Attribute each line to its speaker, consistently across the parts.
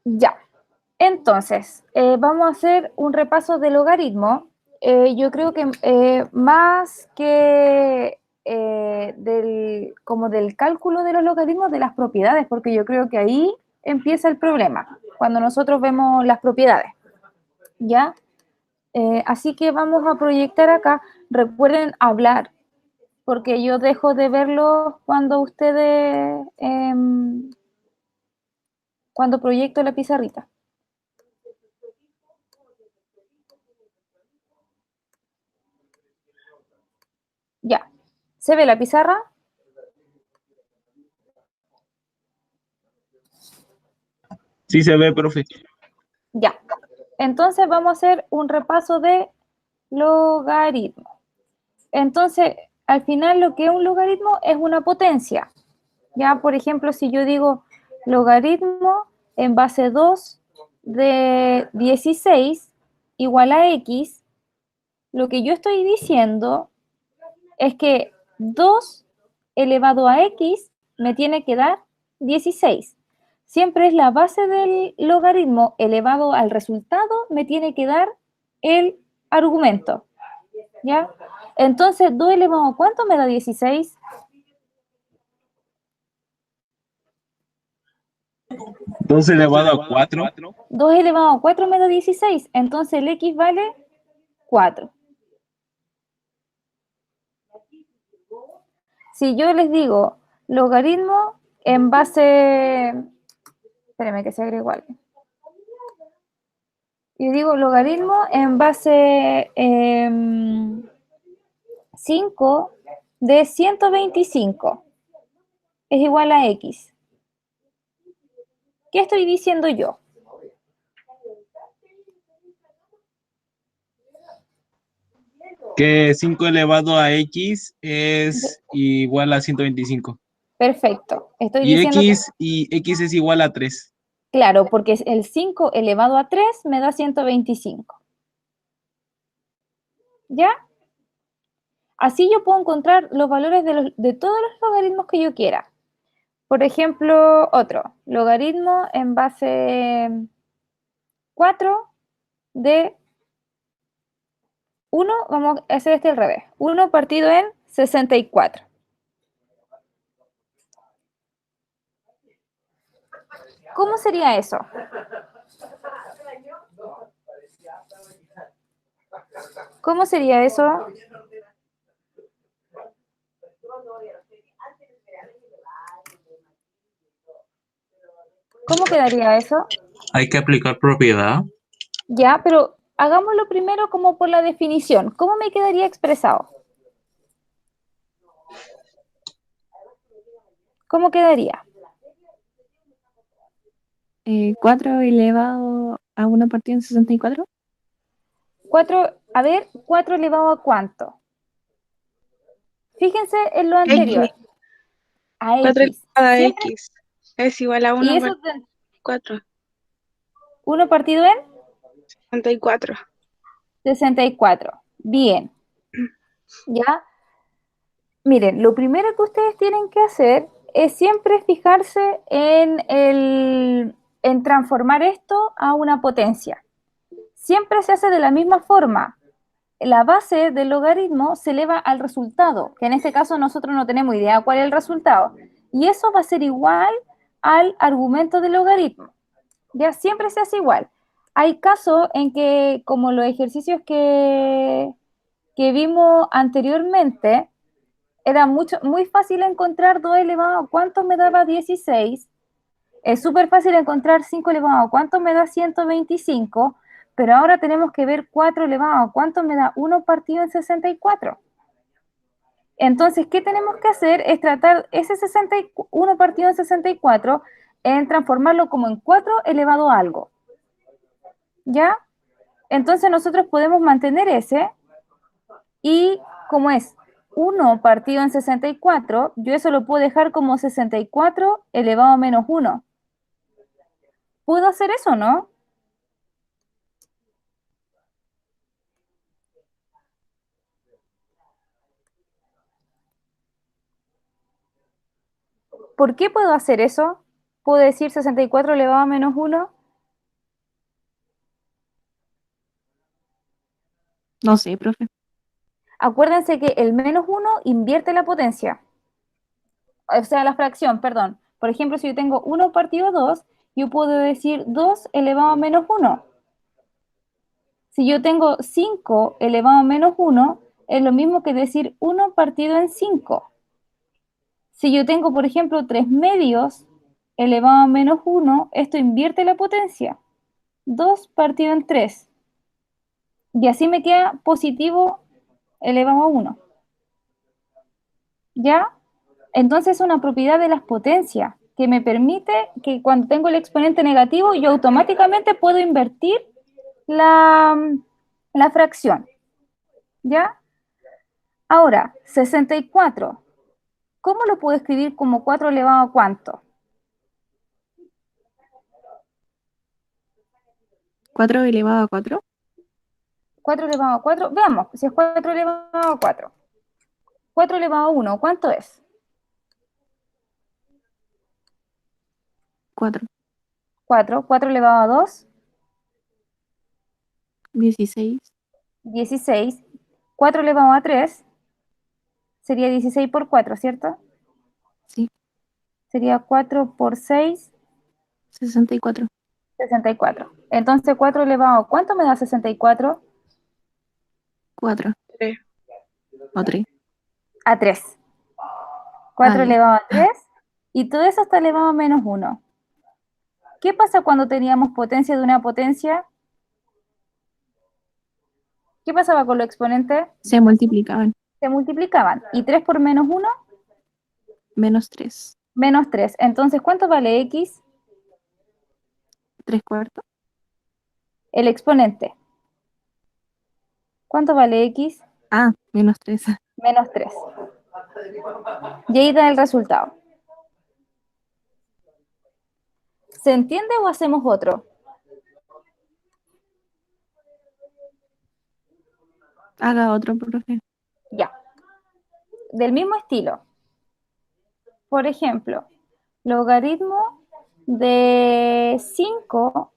Speaker 1: Ya. Entonces, vamos a hacer un repaso del logaritmo. Yo creo que más que como del cálculo de los logaritmos, de las propiedades, porque yo creo que ahí empieza el problema, cuando nosotros vemos las propiedades, ¿ya? Así que vamos a proyectar acá. Recuerden hablar, porque yo dejo de verlo cuando ustedes, cuando proyecto la pizarrita. Ya. ¿Se ve la pizarra?
Speaker 2: Sí se ve, profe.
Speaker 1: Ya. Entonces vamos a hacer un repaso de logaritmo. Entonces, al final lo que es un logaritmo es una potencia. Ya, por ejemplo, si yo digo logaritmo en base 2 de 16 igual a x, lo que yo estoy diciendo es que 2 elevado a x me tiene que dar 16. Siempre es la base del logaritmo elevado al resultado, me tiene que dar el argumento. ¿Ya? Entonces, 2 elevado a ¿cuánto me da 16?
Speaker 2: 2 elevado a 4.
Speaker 1: 2 elevado a 4 me da 16. Entonces, el x vale 4. Si yo les digo logaritmo en base... Espérenme que se agregue igual. Y digo logaritmo en base 5 de 125 es igual a x. ¿Qué estoy diciendo yo?
Speaker 2: Que 5 elevado a x es igual a 125.
Speaker 1: Perfecto. Estoy
Speaker 2: Y
Speaker 1: diciendo que,
Speaker 2: x es igual a 3.
Speaker 1: claro, porque el 5 elevado a 3 me da 125. ¿Ya? Así yo puedo encontrar los valores de todos los logaritmos que yo quiera. Por ejemplo, otro, logaritmo en base 4 de 1, vamos a hacer este al revés, 1 partido en 64. ¿Cómo sería eso? ¿Cómo sería eso? ¿Cómo quedaría eso?
Speaker 2: Hay que aplicar propiedad.
Speaker 1: Ya, pero hagámoslo primero como por la definición. ¿Cómo me quedaría expresado? ¿Cómo quedaría?
Speaker 3: 4 elevado a 1 partido en 64.
Speaker 1: 4, a ver, 4 elevado a ¿cuánto? Fíjense en lo
Speaker 4: X.
Speaker 1: anterior. A
Speaker 4: 4
Speaker 1: X.
Speaker 4: elevado a
Speaker 1: Siempre,
Speaker 4: X es igual a
Speaker 1: y
Speaker 4: 1
Speaker 1: eso
Speaker 4: por
Speaker 1: es
Speaker 4: 4.
Speaker 1: 1 partido en
Speaker 4: 64.
Speaker 1: 64. Bien, ¿ya? Miren, lo primero que ustedes tienen que hacer es siempre fijarse en transformar esto a una potencia. Siempre se hace de la misma forma. La base del logaritmo se eleva al resultado, que en este caso nosotros no tenemos idea cuál es el resultado. Y eso va a ser igual al argumento del logaritmo. Ya siempre se hace igual. Hay casos en que, como los ejercicios que vimos anteriormente, era muy fácil encontrar 2 elevado a cuánto me daba 16. Es súper fácil encontrar 5 elevado a cuánto me da 125, pero ahora tenemos que ver 4 elevado a cuánto me da 1 partido en 64. Entonces, ¿qué tenemos que hacer? Es tratar ese 61 partido en 64 en transformarlo como en 4 elevado a algo. ¿Ya? Entonces nosotros podemos mantener ese y como es 1 partido en 64, yo eso lo puedo dejar como 64 elevado a menos 1. ¿Puedo hacer eso, no? ¿Por qué puedo hacer eso? Puedo decir 64 elevado a menos 1
Speaker 3: No sé, profe.
Speaker 1: Acuérdense que el menos 1 invierte la potencia, o sea, la fracción, perdón. Por ejemplo, si yo tengo 1 partido 2, yo puedo decir 2 elevado a menos 1. Si yo tengo 5 elevado a menos 1, es lo mismo que decir 1 partido en 5. Si yo tengo, por ejemplo, 3 medios elevado a menos 1, esto invierte la potencia. 2 partido en 3. Y así me queda positivo elevado a 1. ¿Ya? Entonces es una propiedad de las potencias que me permite que cuando tengo el exponente negativo, yo automáticamente puedo invertir la, la fracción. ¿Ya? Ahora, 64. ¿Cómo lo puedo escribir como 4 elevado a cuánto?
Speaker 3: 4 elevado a 4.
Speaker 1: 4 elevado a 4. Veamos, si es 4 elevado a 4. 4 elevado a 1, ¿cuánto es?
Speaker 3: 4.
Speaker 1: 4. 4 elevado a 2,
Speaker 3: 16.
Speaker 1: 16. 4 elevado a 3 sería 16 por 4, ¿cierto?
Speaker 3: Sí.
Speaker 1: Sería 4 por 6,
Speaker 3: 64.
Speaker 1: 64. Entonces 4 elevado a ¿cuánto me da 64?
Speaker 3: 4.
Speaker 4: 3.
Speaker 3: O 3.
Speaker 1: A 3. 4
Speaker 3: ya.
Speaker 1: elevado a 3 y todo eso está elevado a menos 1. ¿Qué pasa cuando teníamos potencia de una potencia? ¿Qué pasaba con los exponentes?
Speaker 3: Se multiplicaban.
Speaker 1: Se multiplicaban. ¿Y 3 por menos 1?
Speaker 3: Menos 3.
Speaker 1: Menos 3. Entonces, ¿cuánto vale x?
Speaker 3: 3 cuartos.
Speaker 1: El exponente. ¿Cuánto vale x?
Speaker 3: Ah, menos 3.
Speaker 1: Menos 3. Y ahí da el resultado. ¿Se entiende o hacemos otro?
Speaker 3: Haga otro, profe.
Speaker 1: Ya. Del mismo estilo. Por ejemplo, logaritmo de 5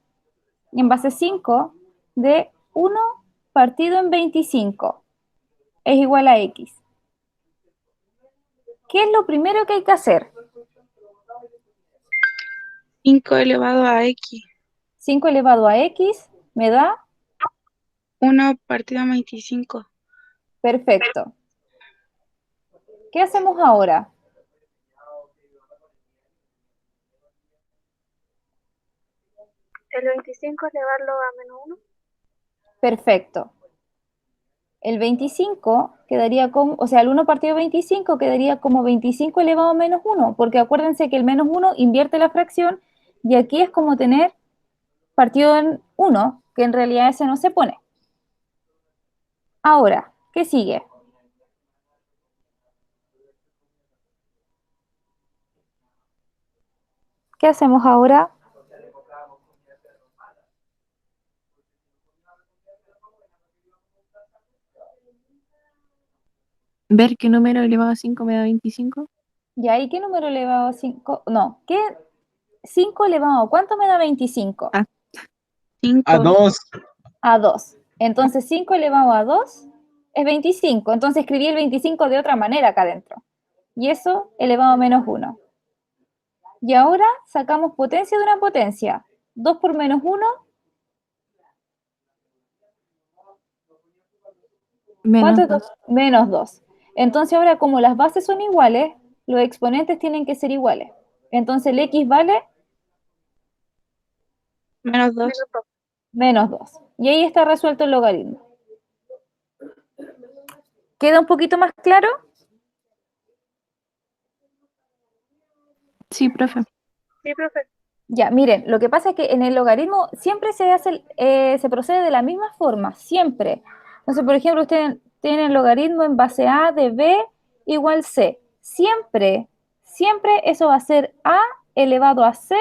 Speaker 1: en base 5 de 1 partido en 25 es igual a x. ¿Qué es lo primero que hay que hacer?
Speaker 4: 5 elevado a x.
Speaker 1: 5 elevado a x me da
Speaker 4: 1 partido a 25.
Speaker 1: perfecto. ¿Qué hacemos ahora?
Speaker 4: El 25 elevarlo a menos 1.
Speaker 1: Perfecto. El 25 quedaría como, o sea, el 1 partido de 25 quedaría como 25 elevado a menos 1, porque acuérdense que el menos 1 invierte la fracción y aquí es como tener partido en 1, que en realidad ese no se pone. Ahora, ¿qué sigue? ¿Qué hacemos ahora?
Speaker 3: Ver qué número elevado a 5 me da 25.
Speaker 1: ¿Y ahí qué número elevado a 5? No, ¿qué? 5 elevado, ¿cuánto me da 25?
Speaker 3: Ah.
Speaker 4: 5.
Speaker 2: A 2.
Speaker 1: A 2. Entonces 5 elevado a 2 es 25. Entonces escribí el 25 de otra manera acá adentro. Y eso elevado a menos 1. Y ahora sacamos potencia de una potencia. 2 por menos 1,
Speaker 3: Menos
Speaker 1: ¿cuánto es
Speaker 3: 2.
Speaker 1: 2? Menos 2. Entonces ahora como las bases son iguales, los exponentes tienen que ser iguales. Entonces el x vale
Speaker 4: Menos 2.
Speaker 1: menos 2. Y ahí está resuelto el logaritmo. ¿Queda un poquito más claro?
Speaker 3: Sí, profe.
Speaker 4: Sí, profe.
Speaker 1: Ya, miren, lo que pasa es que en el logaritmo siempre se hace, se procede de la misma forma, siempre. Entonces, por ejemplo, ustedes tienen el logaritmo en base a de b igual c. Siempre, siempre eso va a ser a elevado a c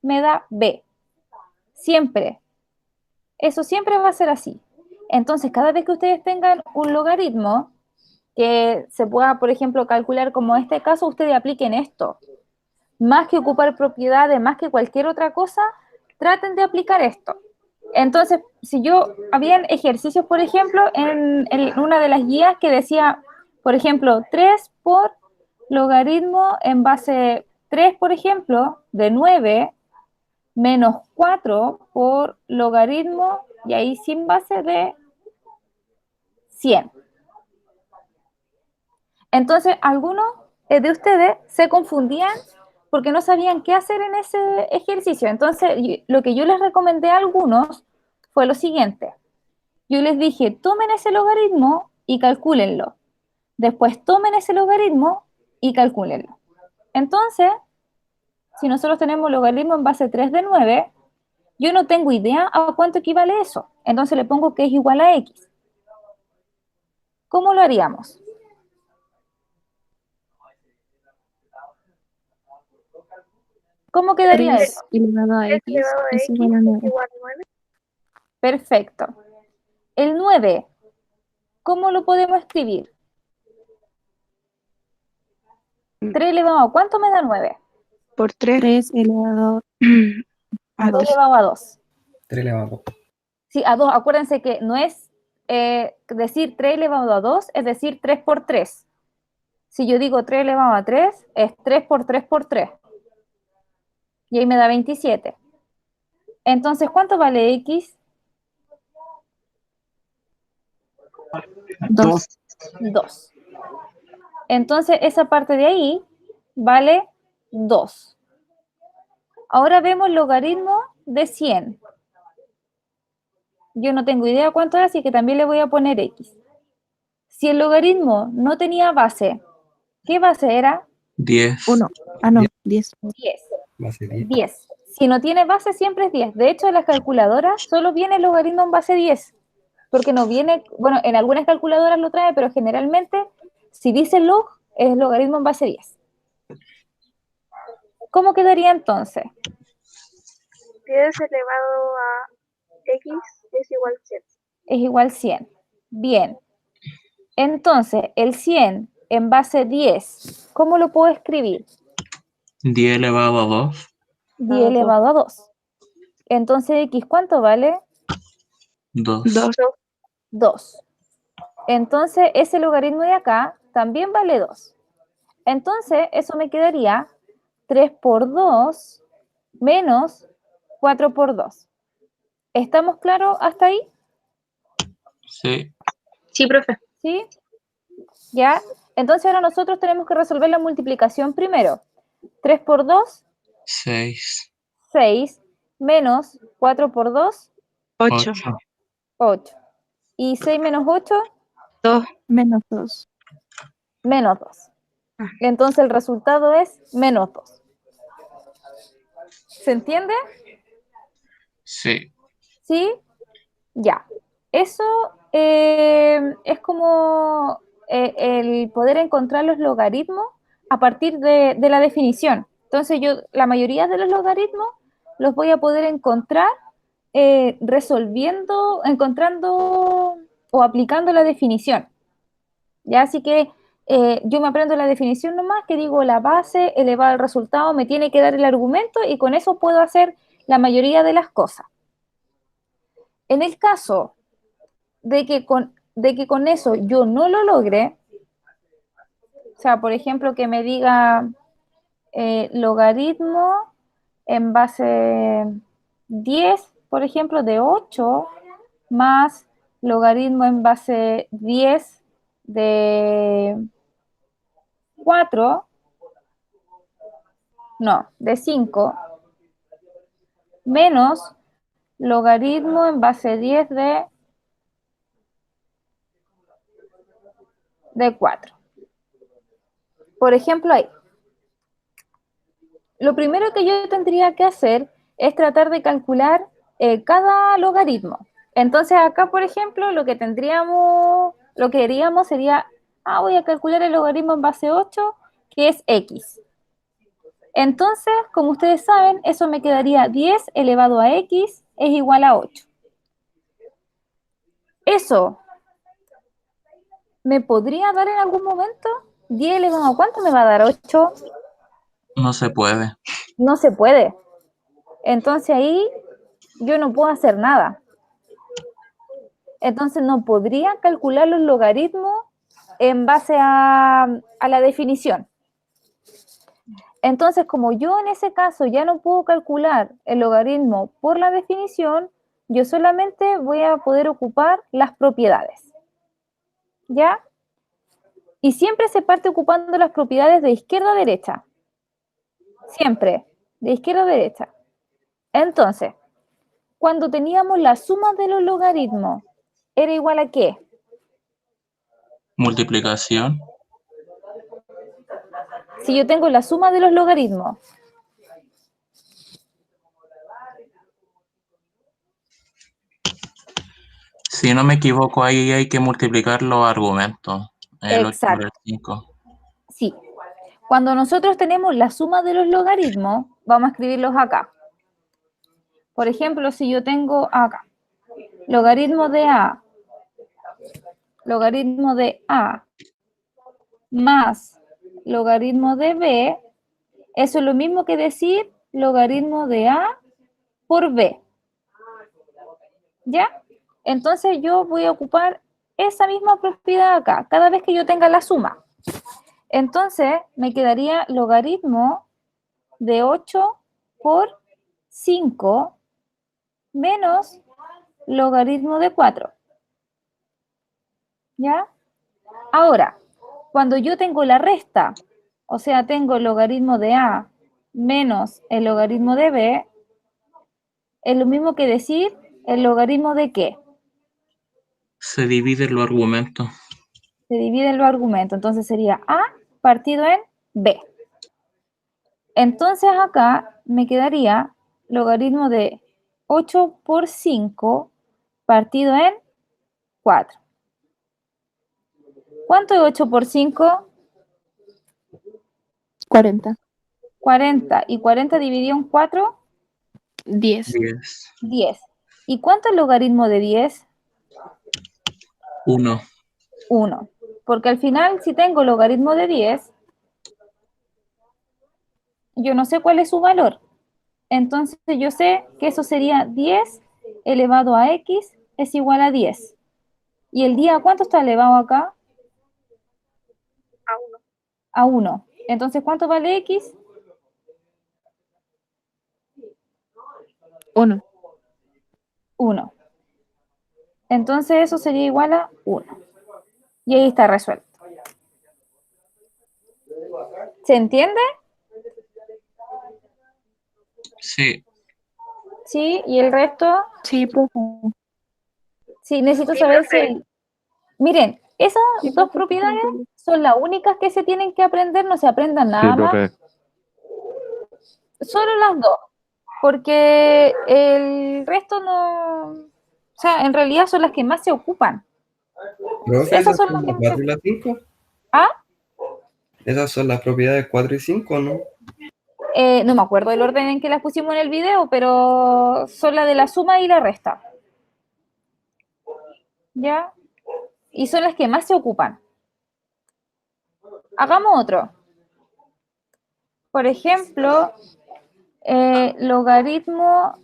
Speaker 1: me da b. Siempre. Eso siempre va a ser así. Entonces, cada vez que ustedes tengan un logaritmo que se pueda, por ejemplo, calcular como este caso, ustedes apliquen esto. Más que ocupar propiedades, más que cualquier otra cosa, traten de aplicar esto. Entonces, si yo, habían ejercicios, por ejemplo, en una de las guías que decía, por ejemplo, 3 por logaritmo en base 3, por ejemplo, de 9, menos 4 por logaritmo, y ahí sin base de 100. Entonces, algunos de ustedes se confundían porque no sabían qué hacer en ese ejercicio. Entonces, lo que yo les recomendé a algunos fue lo siguiente. Yo les dije, tomen ese logaritmo y calcúlenlo. Después tomen ese logaritmo y calcúlenlo. Entonces, si nosotros tenemos logaritmo en base 3 de 9, yo no tengo idea a cuánto equivale eso. Entonces le pongo que es igual a x. ¿Cómo lo haríamos? ¿Cómo quedaría
Speaker 3: 3
Speaker 1: eso?
Speaker 3: elevado a
Speaker 4: 3
Speaker 3: x
Speaker 4: elevado a
Speaker 3: es
Speaker 4: x
Speaker 3: igual a
Speaker 4: es
Speaker 3: 9.
Speaker 4: igual a 9.
Speaker 1: Perfecto. El 9, ¿cómo lo podemos escribir? 3 elevado a, ¿cuánto me da 9?
Speaker 5: Por 3
Speaker 3: 3 elevado a
Speaker 1: 3
Speaker 3: 2.
Speaker 1: elevado a 2.
Speaker 6: 3 elevado a 2.
Speaker 1: Sí, a 2. Acuérdense que no es decir 3 elevado a 2, es decir 3 por 3. Si yo digo 3 elevado a 3, es 3 por 3 por 3. Y ahí me da 27. Entonces, ¿cuánto vale x?
Speaker 3: 2.
Speaker 1: 2. Entonces, esa parte de ahí vale 2. Ahora vemos el logaritmo de 100. Yo no tengo idea cuánto es, así que también le voy a poner x. Si el logaritmo no tenía base, ¿qué base era?
Speaker 2: 10.
Speaker 3: 1. Ah, no, 10.
Speaker 1: 10.
Speaker 6: Va a ser 10.
Speaker 1: 10. Si no tiene base, siempre es 10. De hecho, en las calculadoras solo viene el logaritmo en base 10. Porque no viene, bueno, en algunas calculadoras lo trae, pero generalmente, si dice log, es logaritmo en base 10. ¿Cómo quedaría entonces?
Speaker 4: 10 elevado a x es igual a 100.
Speaker 1: Es igual 100. Bien. Entonces, el 100 en base 10, ¿cómo lo puedo escribir?
Speaker 2: 10 elevado a 2.
Speaker 1: 10 elevado a 2. Entonces, x, ¿cuánto vale?
Speaker 2: 2.
Speaker 5: 2.
Speaker 1: 2. Entonces, ese logaritmo de acá también vale 2. Entonces, eso me quedaría 3 por 2 menos 4 por 2. ¿Estamos claros hasta ahí?
Speaker 2: Sí.
Speaker 4: Sí, profe.
Speaker 1: ¿Sí? ¿Ya? Entonces, ahora nosotros tenemos que resolver la multiplicación primero. 3 por 2,
Speaker 2: 6.
Speaker 1: 6, menos 4 por 2,
Speaker 5: 8.
Speaker 2: 8.
Speaker 1: 8. Y 6 menos 8,
Speaker 5: 2.
Speaker 3: Menos 2.
Speaker 1: menos 2.
Speaker 5: Ah.
Speaker 1: Entonces, el resultado es menos 2. ¿Se entiende?
Speaker 2: Sí.
Speaker 1: ¿Sí? Ya. Eso es como el poder encontrar los logaritmos a partir de la definición. Entonces yo, la mayoría de los logaritmos los voy a poder encontrar encontrando o aplicando la definición. Ya, así que yo me aprendo la definición nomás, que digo la base elevada al resultado, me tiene que dar el argumento y con eso puedo hacer la mayoría de las cosas. En el caso de que con eso yo no lo logre, o sea, por ejemplo, que me diga logaritmo en base 10, por ejemplo, de 8, más logaritmo en base 10 de 4, no, de 5, menos logaritmo en base 10 de 4. Por ejemplo, ahí. Lo primero que yo tendría que hacer es tratar de calcular cada logaritmo. Entonces acá, por ejemplo, lo que haríamos sería, voy a calcular el logaritmo en base 8, que es x. Entonces, como ustedes saben, eso me quedaría 10 elevado a x es igual a 8. Eso me podría dar en algún momento 10 elevado a ¿cuánto me va a dar? 8.
Speaker 2: No se puede.
Speaker 1: No se puede. Entonces ahí yo no puedo hacer nada. Entonces no podría calcular los logaritmos en base a la definición. Entonces, como yo en ese caso ya no puedo calcular el logaritmo por la definición, yo solamente voy a poder ocupar las propiedades. ¿Ya? Y siempre se parte ocupando las propiedades de izquierda a derecha. Siempre, de izquierda a derecha. Entonces, cuando teníamos la suma de los logaritmos, ¿era igual a qué?
Speaker 2: Multiplicación.
Speaker 1: Si yo tengo la suma de los logaritmos,
Speaker 2: Si no me equivoco, ahí hay que multiplicar los argumentos. El 8 por el
Speaker 1: exacto,
Speaker 2: 5.
Speaker 1: sí. Cuando nosotros tenemos la suma de los logaritmos, vamos a escribirlos acá. Por ejemplo, si yo tengo acá, logaritmo de A más logaritmo de B, eso es lo mismo que decir logaritmo de A por B. ¿Ya? Entonces yo voy a ocupar esa misma propiedad acá, cada vez que yo tenga la suma. Entonces me quedaría logaritmo de 8 por 5 menos logaritmo de 4. ¿Ya? Ahora, cuando yo tengo la resta, o sea, tengo el logaritmo de A menos el logaritmo de B, es lo mismo que decir el logaritmo de ¿qué?
Speaker 2: Se dividen los argumentos.
Speaker 1: Se divide en los argumentos, entonces sería A partido en B. Entonces acá me quedaría logaritmo de 8 por 5 partido en 4. ¿Cuánto es 8 por 5?
Speaker 3: 40.
Speaker 1: 40. ¿Y 40 dividido en 4?
Speaker 3: 10.
Speaker 2: 10.
Speaker 1: 10. ¿Y cuánto es el logaritmo de 10?
Speaker 2: 1.
Speaker 1: 1. Porque al final, si tengo logaritmo de 10, yo no sé cuál es su valor. Entonces yo sé que eso sería 10 elevado a x es igual a 10. ¿Y el día cuánto está elevado acá?
Speaker 4: A 1.
Speaker 1: A 1. Entonces, ¿cuánto vale x?
Speaker 3: 1.
Speaker 1: 1. Entonces eso sería igual a 1. Y ahí está resuelto. ¿Se entiende?
Speaker 2: Sí.
Speaker 1: Sí, y el resto,
Speaker 3: Sí, profe.
Speaker 1: sí, necesito
Speaker 4: Sí,
Speaker 1: saber
Speaker 4: profe.
Speaker 1: si... Miren, esas
Speaker 3: Sí,
Speaker 1: dos
Speaker 3: profe,
Speaker 1: propiedades
Speaker 3: profe.
Speaker 1: son las únicas que se tienen que aprender, no se aprendan
Speaker 7: Sí,
Speaker 1: nada más.
Speaker 7: profe.
Speaker 1: Solo las dos, porque el resto no... O sea, en realidad son las que más se ocupan.
Speaker 6: Profe,
Speaker 1: Esas
Speaker 6: esas
Speaker 1: son
Speaker 6: son
Speaker 1: las que
Speaker 6: las
Speaker 1: más
Speaker 6: 4 y
Speaker 1: se...
Speaker 6: las 5.
Speaker 1: ¿Ah?
Speaker 6: Esas son las propiedades 4 y 5, ¿no?
Speaker 1: No me acuerdo del orden en que las pusimos en el video, pero son la de la suma y la resta. ¿Ya? Y son las que más se ocupan. Hagamos otro. Por ejemplo, logaritmo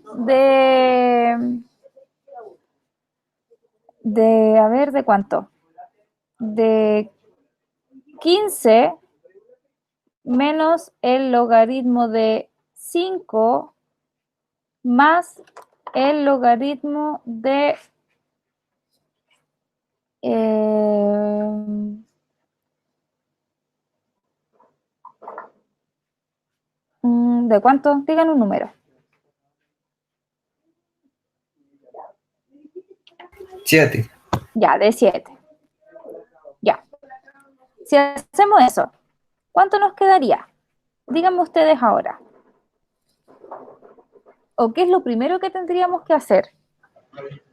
Speaker 1: a ver, ¿de cuánto? De 15 menos el logaritmo de 5 más el logaritmo de ¿de cuánto? Digan un número.
Speaker 6: 7.
Speaker 1: Ya, de 7. Ya. Si hacemos eso, ¿cuánto nos quedaría? Díganme ustedes ahora. ¿O qué es lo primero que tendríamos que hacer?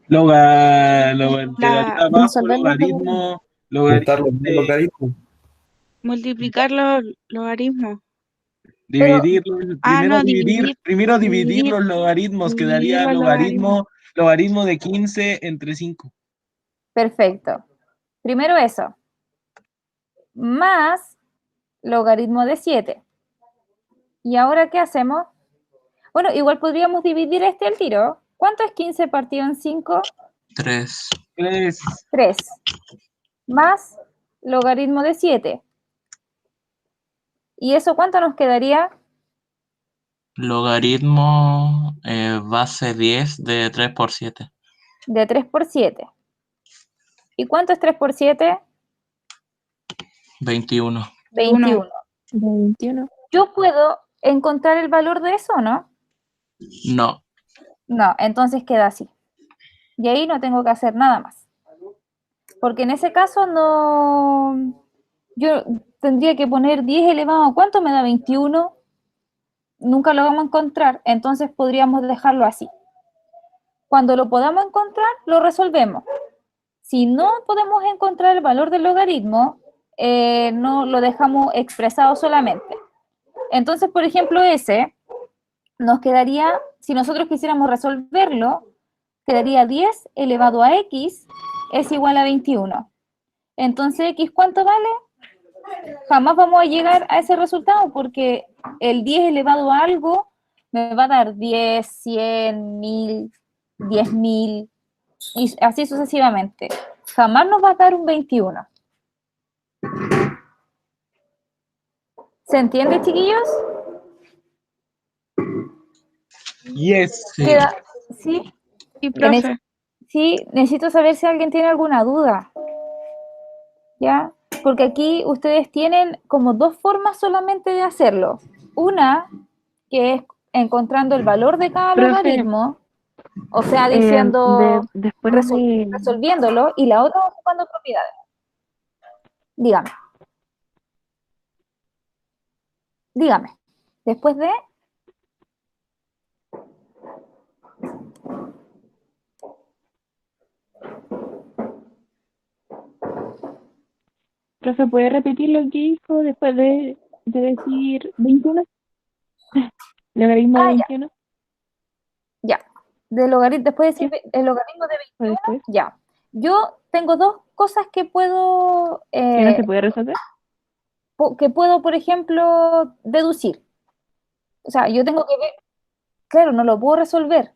Speaker 2: De
Speaker 5: La-
Speaker 2: abajo,
Speaker 3: Resolver los logaritmos.
Speaker 6: Juntar
Speaker 2: logaritmo
Speaker 6: los dos
Speaker 2: de
Speaker 6: logaritmos.
Speaker 5: multiplicar los logaritmos.
Speaker 1: Pero,
Speaker 2: dividir,
Speaker 5: Ah, no,
Speaker 2: primero dividir
Speaker 5: dividir,
Speaker 2: los logaritmos,
Speaker 5: dividir
Speaker 2: quedaría
Speaker 5: los logaritmos.
Speaker 2: logaritmo de 15 entre 5.
Speaker 1: perfecto. Primero eso. Más logaritmo de 7. ¿Y ahora qué hacemos? Bueno, igual podríamos dividir este al tiro. ¿Cuánto es 15 partido en 5?
Speaker 7: 3.
Speaker 2: 3.
Speaker 1: 3. Más logaritmo de 7. ¿Y eso cuánto nos quedaría?
Speaker 7: Logaritmo base 10 de 3 por 7.
Speaker 1: De 3 por 7. ¿Y cuánto es 3 por 7?
Speaker 7: 21.
Speaker 1: 21.
Speaker 3: De 21.
Speaker 1: ¿Yo puedo encontrar el valor de eso o no?
Speaker 7: No.
Speaker 1: No, entonces queda así. Y ahí no tengo que hacer nada más. Porque en ese caso no... Yo tendría que poner 10 elevado a ¿cuánto me da 21? Nunca lo vamos a encontrar, entonces podríamos dejarlo así. Cuando lo podamos encontrar, lo resolvemos. Si no podemos encontrar el valor del logaritmo, no lo dejamos expresado solamente. Entonces, por ejemplo, ese nos quedaría, si nosotros quisiéramos resolverlo, quedaría 10 elevado a x es igual a 21. Entonces, ¿x cuánto vale? Jamás vamos a llegar a ese resultado porque el 10 elevado a algo me va a dar 10, 100, 1000, 10.000 y así sucesivamente. Jamás nos va a dar un 21. ¿Se entiende, chiquillos?
Speaker 2: Yes.
Speaker 7: Sí.
Speaker 1: ¿Queda? ¿Sí?
Speaker 5: Sí,
Speaker 1: Ya
Speaker 5: profe.
Speaker 1: Sí, necesito saber si alguien tiene alguna duda. ¿Ya? Porque aquí ustedes tienen como dos formas solamente de hacerlo. Una, que es encontrando el valor de cada
Speaker 3: Profe,
Speaker 1: logaritmo, o sea, diciendo,
Speaker 3: después de...
Speaker 1: resolviéndolo, y la otra ocupando propiedades. Dígame. Dígame. Después de...
Speaker 3: Profe, ¿puede repetir lo que dijo después de decir 21? ¿Logaritmo de
Speaker 1: Ah, ya,
Speaker 3: 21?
Speaker 1: ya. De logaritmo, después de decir el logaritmo de
Speaker 3: ¿O después?
Speaker 1: ya. Yo tengo dos cosas que puedo,
Speaker 3: ¿Que no se puede resolver?
Speaker 1: por ejemplo, deducir. O sea, yo tengo que ver, claro, no lo puedo resolver.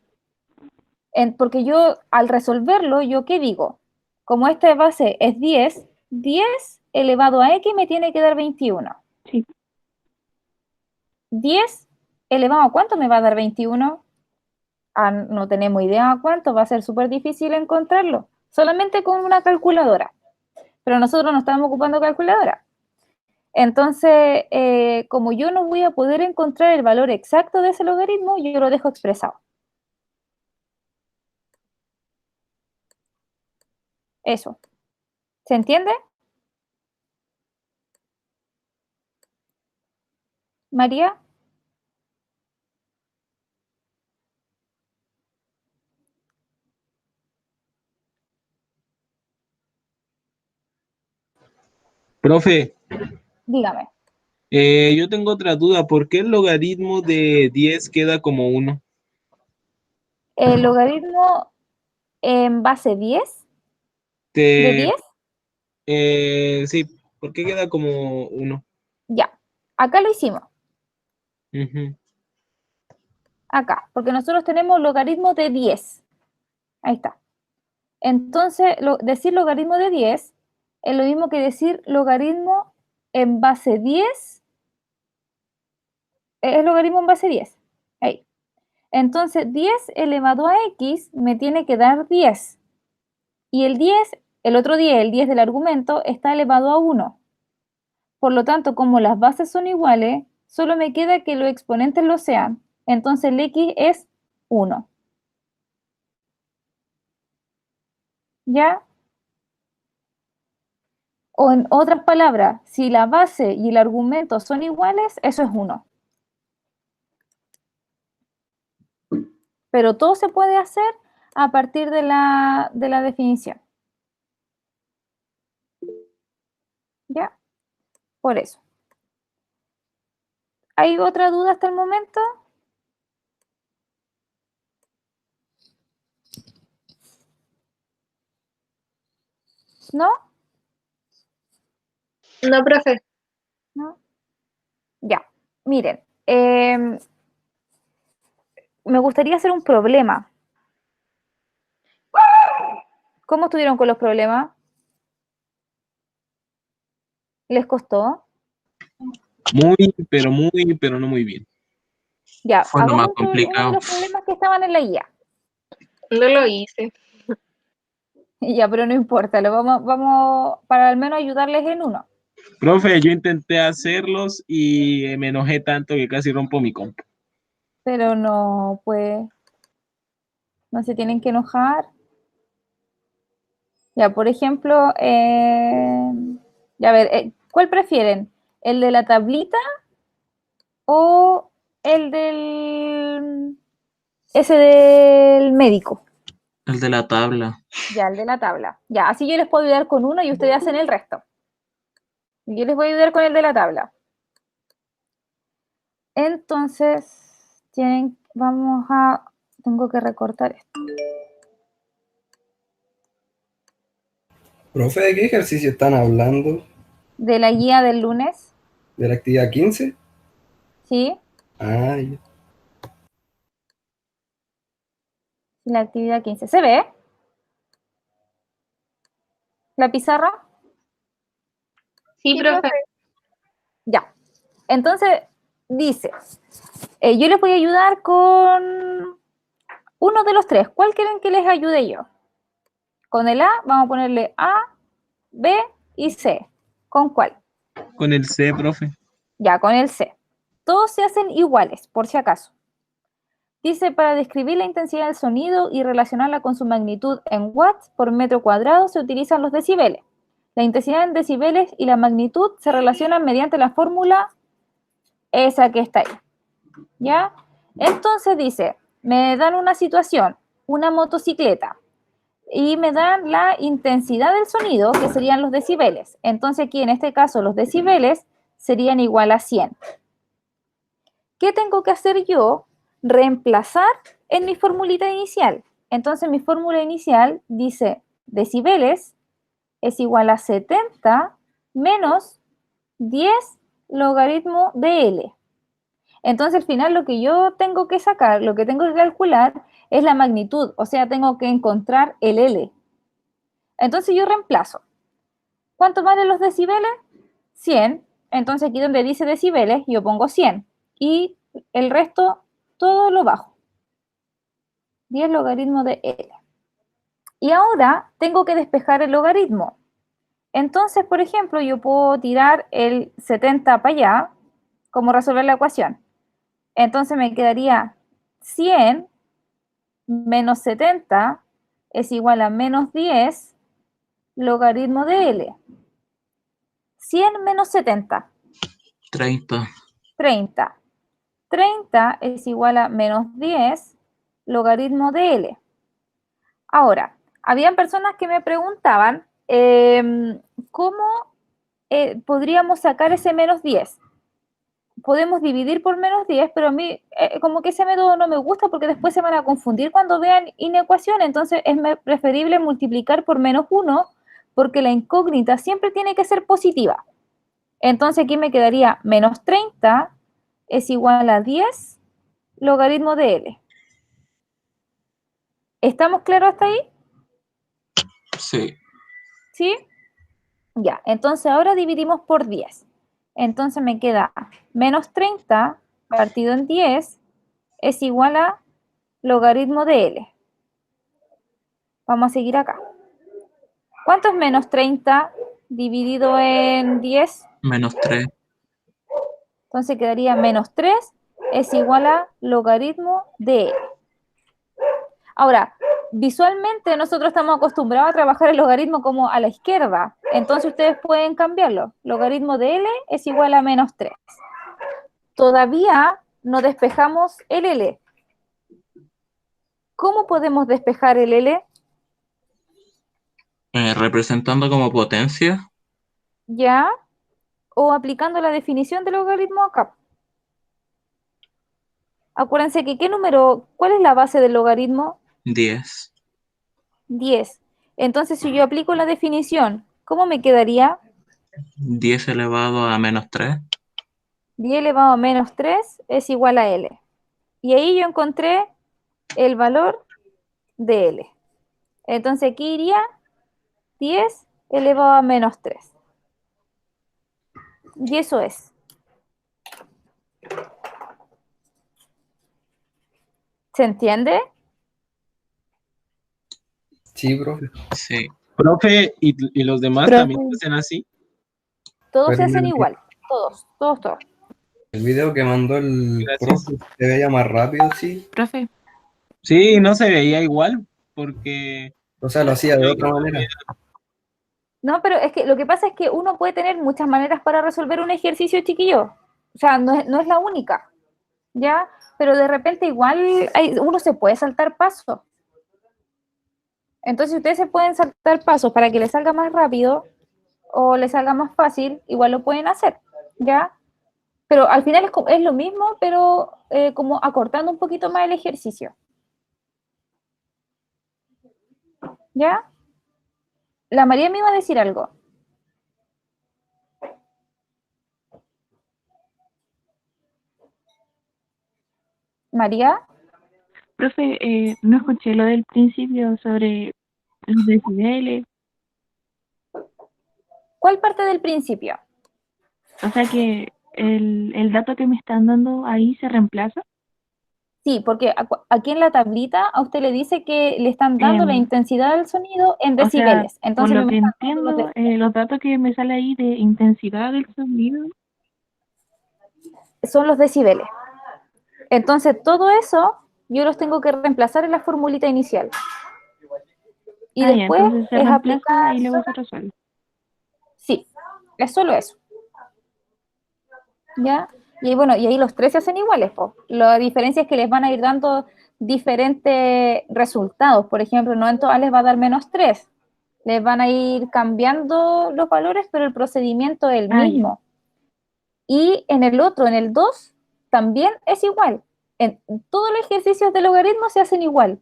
Speaker 1: Porque yo, al resolverlo, ¿yo qué digo? Como esta base es 10, 10 elevado a x me tiene que dar 21.
Speaker 3: Sí.
Speaker 1: 10 elevado a ¿cuánto me va a dar 21? Ah, no tenemos idea a cuánto, va a ser súper difícil encontrarlo. Solamente con una calculadora. Pero nosotros no estamos ocupando calculadora. Entonces, como yo no voy a poder encontrar el valor exacto de ese logaritmo, yo lo dejo expresado. Eso. ¿Se entiende? María.
Speaker 2: Profe,
Speaker 1: Dígame.
Speaker 2: yo tengo otra duda. ¿Por qué el logaritmo de 10 queda como 1?
Speaker 1: El logaritmo en base 10, de 10,
Speaker 2: Sí, ¿por qué queda como 1?
Speaker 1: ya. Acá lo hicimos.
Speaker 2: Ujú.
Speaker 1: Acá. Porque nosotros tenemos logaritmo de 10. Ahí está. Entonces, decir logaritmo de 10 es lo mismo que decir logaritmo en base 10. Es logaritmo en base 10. Ahí. Entonces, 10 elevado a x me tiene que dar 10. Y el 10, el otro 10, el 10 del argumento, está elevado a 1. Por lo tanto, como las bases son iguales, solo me queda que los exponentes lo sean. Entonces, el x es 1. ¿Ya? O en otras palabras, si la base y el argumento son iguales, eso es 1. Pero todo se puede hacer a partir de la definición. ¿Ya? Por eso. ¿Hay otra duda hasta el momento? ¿No?
Speaker 4: No, profe.
Speaker 1: ¿No? Ya. Miren, me gustaría hacer un problema. ¿Cómo estuvieron con los problemas? ¿Les costó?
Speaker 2: Muy, pero no muy bien.
Speaker 1: Ya,
Speaker 7: Fue lo más
Speaker 1: hagamos uno de
Speaker 7: complicado.
Speaker 1: los problemas que estaban en la guía.
Speaker 4: No lo hice.
Speaker 1: Ya, pero no importa, lo vamos para al menos ayudarles en uno.
Speaker 2: Profe, yo intenté hacerlos y me enojé tanto que casi rompo mi compu.
Speaker 1: Pero no, pues, no se tienen que enojar. Ya, por ejemplo, ya a ver, ¿cuál prefieren? ¿El de la tablita o el ese del médico?
Speaker 7: El de la tabla.
Speaker 1: Ya, el de la tabla. Ya, así yo les puedo ayudar con uno y ustedes hacen el resto. Yo les voy a ayudar con el de la tabla. Entonces, tengo que recortar esto.
Speaker 6: Profe, ¿de qué ejercicio están hablando?
Speaker 1: De la guía del lunes,
Speaker 6: ¿De la actividad 15?
Speaker 1: ¿sí?
Speaker 6: Ah, ya.
Speaker 1: La actividad 15. ¿Se ve? ¿La pizarra?
Speaker 4: Sí, profe.
Speaker 1: Ya. Entonces, dice, yo les voy a ayudar con uno de los tres. ¿Cuál quieren que les ayude yo? Con el A, vamos a ponerle A, B y C. ¿Con cuál?
Speaker 2: Con el C, profe.
Speaker 1: Ya, con el C. Todos se hacen iguales, por si acaso. Dice, para describir la intensidad del sonido y relacionarla con su magnitud en watts por metro cuadrado se utilizan los decibeles. La intensidad en decibeles y la magnitud se relacionan mediante la fórmula esa que está ahí. ¿Ya? Entonces dice, me dan una situación, una motocicleta, y me dan la intensidad del sonido, que serían los decibeles. Entonces aquí en este caso los decibeles serían igual a 100. ¿Qué tengo que hacer yo? Reemplazar en mi formulita inicial. Entonces mi fórmula inicial dice decibeles es igual a 70 menos 10 logaritmo de L. Entonces al final lo que yo tengo que sacar, lo que tengo que calcular es la magnitud, o sea, tengo que encontrar el L. Entonces yo reemplazo. ¿Cuánto valen los decibeles? 100. Entonces aquí donde dice decibeles yo pongo 100 y el resto todo lo bajo. 10 logaritmo de L. Y ahora tengo que despejar el logaritmo. Entonces, por ejemplo, yo puedo tirar el 70 para allá, como resolver la ecuación. Entonces me quedaría 100 menos 70 es igual a menos 10 logaritmo de L. 100 menos 70,
Speaker 7: 30.
Speaker 1: 30. 30 es igual a menos 10 logaritmo de L. Ahora, habían personas que me preguntaban cómo podríamos sacar ese menos 10. Podemos dividir por menos 10, pero a mí como que ese método no me gusta porque después se van a confundir cuando vean inecuación, entonces es preferible multiplicar por menos 1 porque la incógnita siempre tiene que ser positiva. Entonces aquí me quedaría menos 30 es igual a 10 logaritmo de L. ¿Estamos claros hasta ahí?
Speaker 7: Sí.
Speaker 1: ¿Sí? Ya, entonces ahora dividimos por 10. Entonces me queda menos 30 partido en 10 es igual a logaritmo de L. Vamos a seguir acá. ¿Cuánto es menos 30 dividido en 10?
Speaker 7: Menos 3.
Speaker 1: Entonces quedaría menos 3 es igual a logaritmo de L. Ahora, visualmente nosotros estamos acostumbrados a trabajar el logaritmo como a la izquierda. Entonces ustedes pueden cambiarlo. Logaritmo de L es igual a menos 3. Todavía no despejamos el L. ¿Cómo podemos despejar el L?
Speaker 7: Representando como potencia.
Speaker 1: ¿Ya? O aplicando la definición del logaritmo acá. Acuérdense que ¿cuál es la base del logaritmo?
Speaker 7: 10.
Speaker 1: 10. Entonces, si yo aplico la definición, ¿cómo me quedaría?
Speaker 7: 10 elevado a menos 3.
Speaker 1: 10 elevado a menos 3 es igual a L. Y ahí yo encontré el valor de L. Entonces aquí iría 10 elevado a menos 3. Y eso es. ¿Se entiende?
Speaker 6: Sí, profe.
Speaker 7: Sí.
Speaker 2: Profe, ¿y los demás
Speaker 3: Profe.
Speaker 2: también lo hacen así?
Speaker 1: Todos
Speaker 6: Pero
Speaker 1: se hacen
Speaker 6: el,
Speaker 1: igual. Todos.
Speaker 6: el video que mandó el
Speaker 2: Gracias.
Speaker 6: profe se veía más rápido, sí.
Speaker 5: Profe,
Speaker 2: Sí, no se veía igual, porque
Speaker 6: O sea, lo hacía de otra manera.
Speaker 1: No, pero es que lo que pasa es que uno puede tener muchas maneras para resolver un ejercicio, chiquillo. O sea, no es la única, ¿ya? Pero de repente igual uno se puede saltar pasos. Entonces, si ustedes se pueden saltar pasos para que les salga más rápido o les salga más fácil, igual lo pueden hacer, ¿ya? Pero al final es lo mismo, pero como acortando un poquito más el ejercicio. ¿Ya? La María me iba a decir algo. María,
Speaker 3: Profe, no escuché lo del principio sobre los decibeles.
Speaker 1: ¿cuál parte del principio?
Speaker 3: O sea que el dato que me están dando ahí se reemplaza.
Speaker 1: Sí, porque aquí en la tablita a usted le dice que le están dando la
Speaker 3: Em,
Speaker 1: intensidad del sonido en
Speaker 3: o sea,
Speaker 1: decibeles.
Speaker 3: por
Speaker 1: Entonces
Speaker 3: lo
Speaker 1: me
Speaker 3: que
Speaker 1: están dando
Speaker 3: entiendo, los datos que me sale ahí de intensidad del sonido.
Speaker 1: son los decibeles. Entonces todo eso yo los tengo que reemplazar en la formulita inicial. Y
Speaker 3: Ah, ya,
Speaker 1: después
Speaker 3: entonces se
Speaker 1: es
Speaker 3: reemplaza
Speaker 1: aplicar
Speaker 3: y luego
Speaker 1: solo.
Speaker 3: se resuelve.
Speaker 1: Sí, es solo eso. ¿Ya? Y bueno, y ahí los tres se hacen iguales, po. La diferencia es que les van a ir dando diferentes resultados. Por ejemplo, no en todas les va a dar menos 3. Les van a ir cambiando los valores, pero el procedimiento es el
Speaker 3: Ah, ya.
Speaker 1: mismo. Y en el otro, en el 2, también es igual. En todos los ejercicios de logaritmo se hacen igual.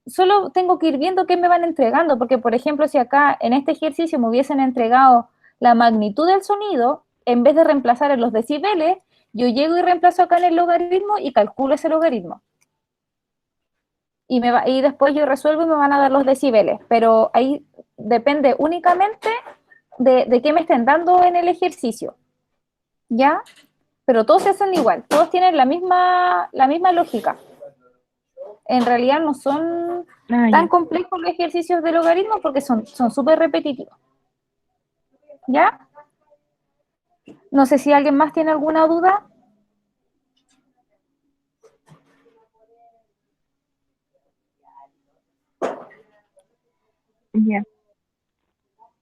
Speaker 1: Solo tengo que ir viendo qué me van entregando, porque por ejemplo, si acá en este ejercicio me hubiesen entregado la magnitud del sonido, en vez de reemplazar en los decibeles, yo llego y reemplazo acá en el logaritmo y calculo ese logaritmo. Y después yo resuelvo y me van a dar los decibeles, pero ahí depende únicamente de qué me estén dando en el ejercicio, ¿ya? Pero todos se hacen igual, todos tienen la misma lógica. En realidad no son
Speaker 3: Ah,
Speaker 1: tan
Speaker 3: ya.
Speaker 1: complejos los ejercicios de logaritmo porque son súper repetitivos. ¿Ya? No sé si alguien más tiene alguna duda.
Speaker 3: Ya.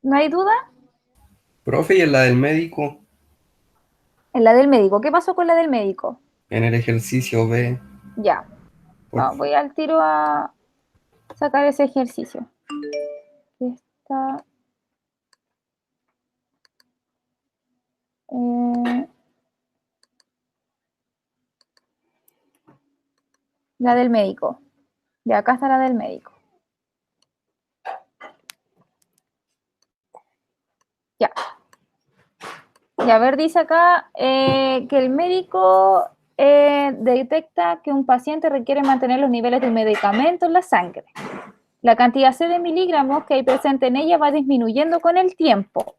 Speaker 1: ¿No hay duda?
Speaker 6: Profe, y en la del médico,
Speaker 1: En la del médico. ¿Qué pasó con la del médico?
Speaker 6: en el ejercicio B,
Speaker 1: Ya.
Speaker 6: por
Speaker 1: Voy al tiro a sacar ese ejercicio. Esta, la del médico. De acá está la del médico. Ya. Y a ver, dice acá que el médico detecta que un paciente requiere mantener los niveles de medicamento en la sangre. La cantidad C de miligramos que hay presente en ella va disminuyendo con el tiempo.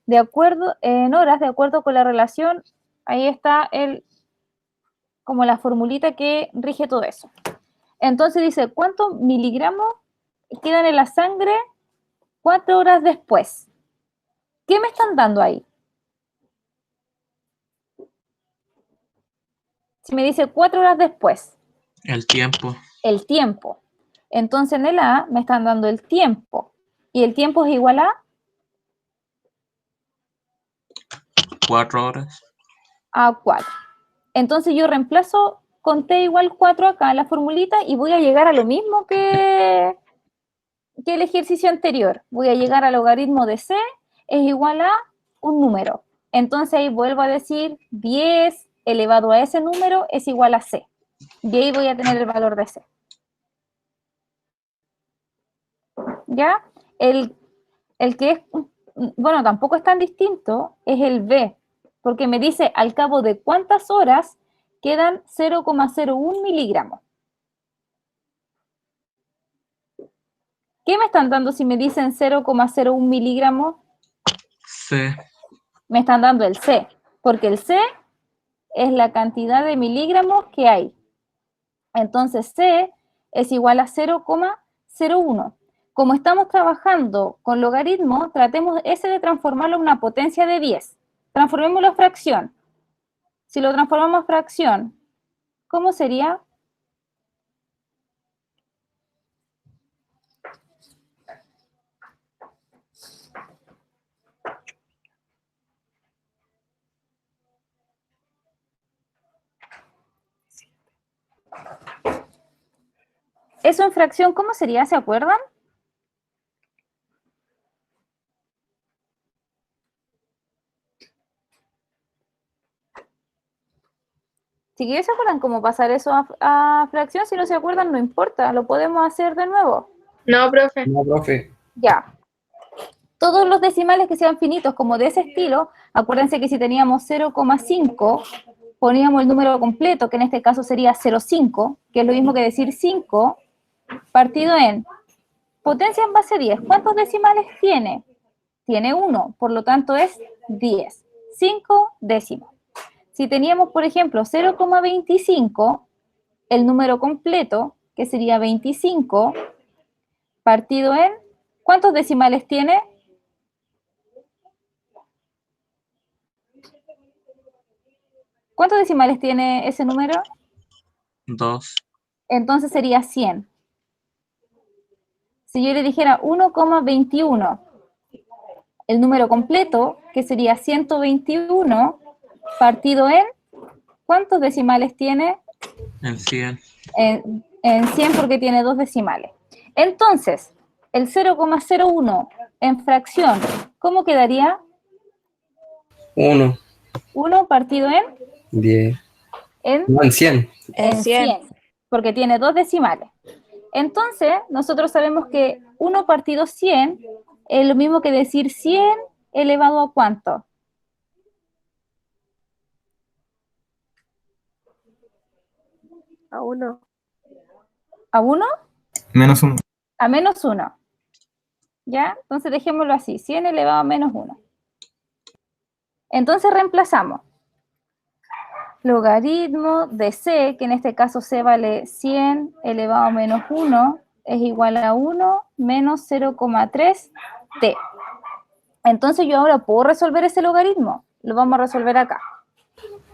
Speaker 1: De acuerdo, en horas, de acuerdo con la relación, ahí está como la formulita que rige todo eso. Entonces dice, ¿cuántos miligramos quedan en la sangre 4 horas después? ¿Qué me están dando ahí? Si me dice 4 horas después,
Speaker 7: El tiempo,
Speaker 1: el tiempo. Entonces en el A me están dando el tiempo. ¿Y el tiempo es igual a?
Speaker 7: 4 horas.
Speaker 1: A 4. Entonces yo reemplazo con t igual 4 acá en la formulita y voy a llegar a lo mismo que el ejercicio anterior. Voy a llegar al logaritmo de c es igual a un número. Entonces ahí vuelvo a decir 10 elevado a ese número es igual a c. Y ahí voy a tener el valor de c. ¿Ya? El que es, bueno, tampoco es tan distinto, es el b, porque me dice al cabo de cuántas horas quedan 0,01 miligramos. ¿Qué me están dando si me dicen 0,01 miligramos?
Speaker 7: C.
Speaker 1: Me están dando el C, porque el C es la cantidad de miligramos que hay. Entonces C es igual a 0,01. Como estamos trabajando con logaritmos, tratemos ese de transformarlo en una potencia de 10. Transformémoslo a fracción. Si lo transformamos a fracción, ¿cómo sería? Eso en fracción, ¿cómo sería? ¿Se acuerdan? Si se acuerdan cómo pasar eso a fracción, si no se acuerdan, no importa, lo podemos hacer de nuevo.
Speaker 4: No, profe.
Speaker 6: No, profe.
Speaker 1: Ya. Todos los decimales que sean finitos como de ese estilo, acuérdense que si teníamos 0,5, poníamos el número completo, que en este caso sería 0,5, que es lo mismo que decir 5, partido en potencia en base 10. ¿Cuántos decimales tiene? Tiene 1, por lo tanto es 10. 5 décimos. Si teníamos, por ejemplo, 0,25, el número completo, que sería 25, partido en, ¿cuántos decimales tiene? ¿Cuántos decimales tiene ese número?
Speaker 7: 2.
Speaker 1: Entonces sería 100. Si yo le dijera 1,21, el número completo, que sería 121, partido en, ¿cuántos decimales tiene?
Speaker 7: En 100.
Speaker 1: En 100 porque tiene 2 decimales. Entonces, el 0,01 en fracción, ¿cómo quedaría?
Speaker 6: 1,
Speaker 1: 1 partido en
Speaker 6: 10.
Speaker 1: en
Speaker 6: No, en 100.
Speaker 1: en 100, porque tiene 2 decimales. Entonces, nosotros sabemos que 1 partido 100 es lo mismo que decir 100 elevado a ¿cuánto?
Speaker 4: A 1.
Speaker 1: ¿A 1?
Speaker 8: Menos 1.
Speaker 1: A menos 1. ¿Ya? Entonces dejémoslo así, 100 elevado a menos 1. Entonces reemplazamos. Logaritmo de C, que en este caso C vale 100 elevado a menos 1, es igual a 1 menos 0,3 t. Entonces yo ahora puedo resolver ese logaritmo. Lo vamos a resolver acá.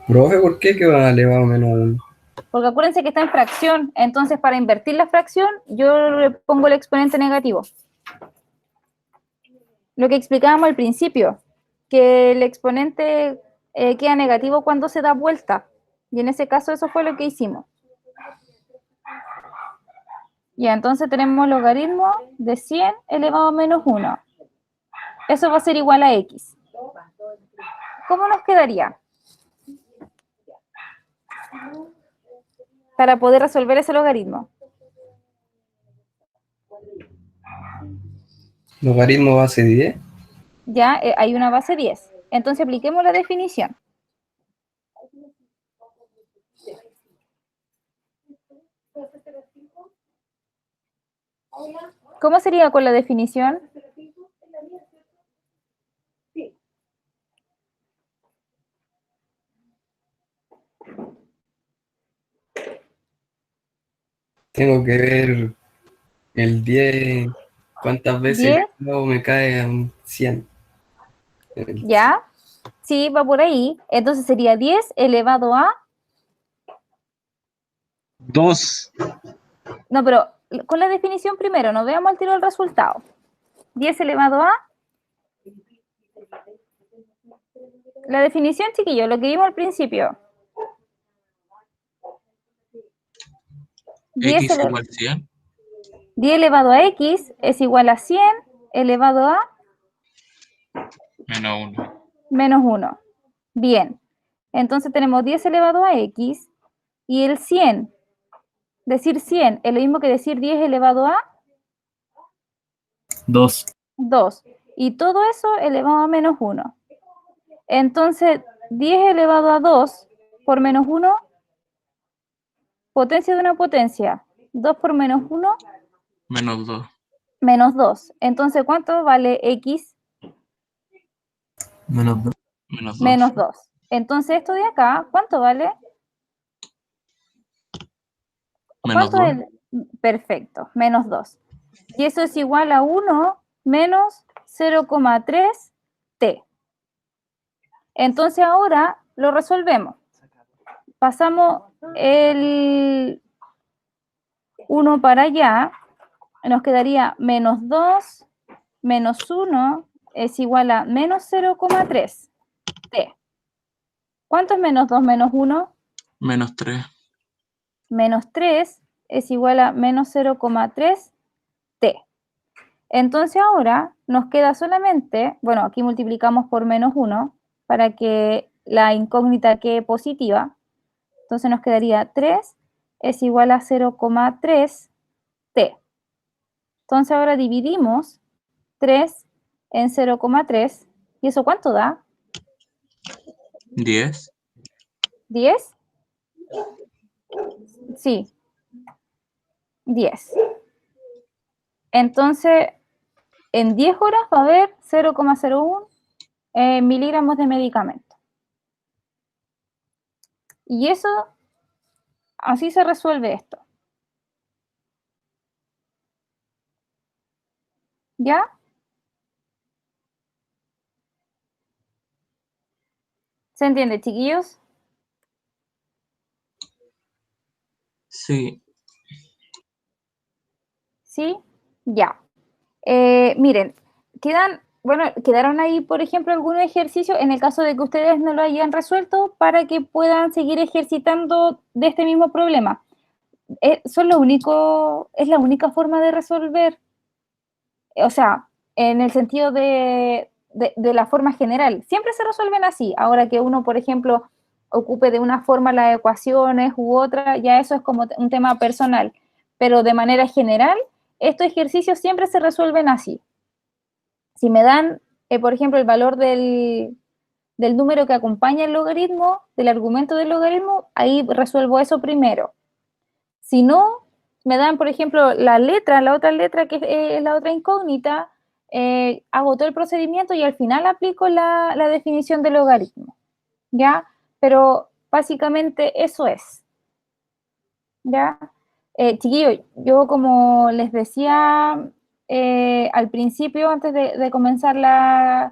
Speaker 6: Profe, ¿por qué que va elevado a menos 1?
Speaker 1: Porque acuérdense que está en fracción. Entonces para invertir la fracción, yo le pongo el exponente negativo. Lo que explicábamos al principio, que el exponente queda negativo cuando se da vuelta. Y en ese caso eso fue lo que hicimos. Ya, entonces tenemos logaritmo de 100 elevado a menos 1. Eso va a ser igual a x. ¿Cómo nos quedaría? Para poder resolver ese logaritmo.
Speaker 6: Logaritmo base 10.
Speaker 1: Ya, hay una base 10. Entonces apliquemos la definición. ¿Cómo sería con la definición?
Speaker 6: Tengo que ver el 10, cuántas veces
Speaker 1: 10.
Speaker 6: luego me cae a un 100.
Speaker 1: ¿Ya? Sí, va por ahí. Entonces sería 10 elevado a...
Speaker 2: 2.
Speaker 1: No, pero con la definición primero, no veamos al tiro el resultado. 10 elevado a... La definición, chiquillos, lo que vimos al principio. 10
Speaker 7: X igual 100.
Speaker 1: 10 elevado a x es igual a 100 elevado a
Speaker 7: Menos 1.
Speaker 1: menos 1. Bien. Entonces tenemos 10 elevado a x y el 100. Decir 100 es lo mismo que decir 10 elevado a
Speaker 8: 2.
Speaker 1: 2. Y todo eso elevado a menos 1. Entonces, 10 elevado a 2 por menos 1, potencia de una potencia. 2 por menos 1,
Speaker 7: Menos 2.
Speaker 1: menos 2. Entonces, ¿cuánto vale x?
Speaker 6: Menos 2.
Speaker 7: Menos 2.
Speaker 1: Menos 2. Entonces, esto de acá, ¿cuánto vale?
Speaker 7: Menos
Speaker 1: ¿Cuánto
Speaker 7: 2.
Speaker 1: es? Perfecto, menos 2. Y eso es igual a 1 menos 0,3 t. Entonces, ahora lo resolvemos. Pasamos el 1 para allá, nos quedaría menos 2 menos 1 es igual a menos 0,3 t. ¿Cuánto es menos 2 menos 1?
Speaker 7: Menos 3.
Speaker 1: Menos 3 es igual a menos 0,3 t. Entonces ahora nos queda solamente, bueno, aquí multiplicamos por menos 1 para que la incógnita quede positiva. Entonces nos quedaría 3 es igual a 0,3 t. Entonces ahora dividimos 3 en 0,3. ¿Y eso cuánto da?
Speaker 7: 10.
Speaker 1: ¿10? Sí, 10. Entonces, en 10 horas va a haber 0,01 miligramos de medicamento. Y eso, así se resuelve esto. ¿Ya? ¿Se entiende, chiquillos?
Speaker 7: Sí.
Speaker 1: ¿Sí? Ya. Miren, quedaron ahí, por ejemplo, algunos ejercicios en el caso de que ustedes no lo hayan resuelto para que puedan seguir ejercitando de este mismo problema. Es la única forma de resolver, o sea, en el sentido de la forma general. Siempre se resuelven así. Ahora que uno, por ejemplo, ocupe de una forma las ecuaciones u otra, ya eso es como un tema personal. Pero de manera general, estos ejercicios siempre se resuelven así. Si me dan, por ejemplo, el valor del número que acompaña el logaritmo, del argumento del logaritmo, ahí resuelvo eso primero. Si no, me dan, por ejemplo, la otra letra que es la otra incógnita, hago todo el procedimiento y al final aplico la definición del logaritmo, ¿ya? Pero básicamente eso es, ¿ya? Chiquillos, yo como les decía al principio, antes de comenzar